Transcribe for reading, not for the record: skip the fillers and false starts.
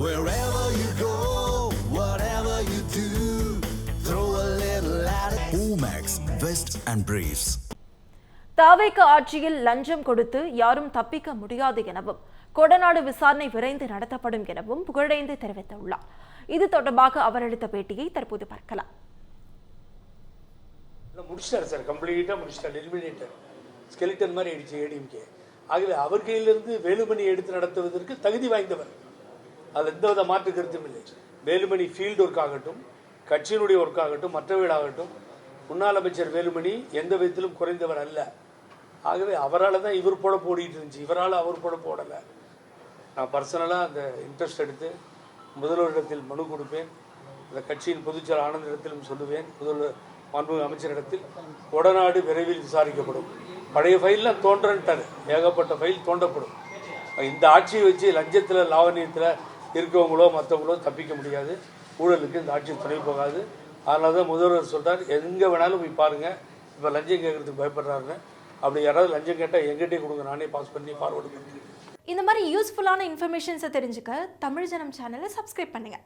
Wherever you go, whatever you do, throw a little at it. Omax, Vest and Briefs. தாவேக ஆட்சியில் லஞ்சம் கொடுத்து யாரும் தப்பிக்க முடியாது எனவும் கொடநாடு விசாரணை விரைந்து நடத்தப்படும் எனவும் புகழேந்தி தெரிவித்துள்ளார். இது தொடர்பாக அவர் அளித்த பேட்டியை தற்போது பார்க்கலாம். முடிச்சிட்டார் சார், கம்ப்ளீட்டா முடிச்சிட்டார், எலிமினேட்டர் ஸ்கெலிட்டன் மாதிரி ஆயிடுச்சு ஏடிஎம்கே. ஆகவே அவர் கையிலிருந்து வேலுமணி எடுத்து நடத்துவதற்கு தகுதி வாய்ந்தவர், அதில் எந்தவித மாற்று கருத்தும் இல்லை. வேலுமணி ஃபீல்டு ஒர்க் ஆகட்டும், கட்சியினுடைய ஒர்க் ஆகட்டும், மற்றவைகளாகட்டும், முன்னாள் அமைச்சர் வேலுமணி எந்த விதத்திலும் குறைந்தவர் அல்ல. ஆகவே அவரால் தான் இவர் போட போடிட்டு இருந்துச்சு, இவரால் அவர் போட போடலை. நான் பர்சனலாக அந்த இன்ட்ரெஸ்ட் எடுத்து முதல்வரிடத்தில் மனு கொடுப்பேன், அந்த கட்சியின் பொதுச்செயலாளர் ஆனந்திடத்திலும் சொல்லுவேன், முதல்வர் மாண்புமிகு அமைச்சரிடத்தில் கொடநாடு விரைவில் விசாரிக்கப்படும். பழைய ஃபைல்லாம் தோன்றன்ட்டார், ஏகப்பட்ட ஃபைல் தோண்டப்படும். இந்த ஆட்சியை வச்சு லஞ்சத்தில் லாவணியத்தில் இருக்கவங்களோ மற்றவங்களோ தப்பிக்க முடியாது, ஊழலுக்கு இந்த ஆட்சி துணை போகாது. அதனால தான் முதல்வர் சொல்கிறார், எங்கே வேணாலும் போய் பாருங்கள், இப்போ லஞ்சம் கேட்கறதுக்கு பயப்படுறாருன்னு. அப்படி யாராவது லஞ்சம் கேட்டால் எங்கிட்டே கொடுங்க, நானே பாஸ் பண்ணி ஃபார்வர்டு பண்ணுறேன். இந்த மாதிரி யூஸ்ஃபுல்லான இன்ஃபர்மேஷன்ஸை தெரிஞ்சுக்க தமிழ் ஜனம் சேனலை சப்ஸ்கிரைப் பண்ணுங்கள்.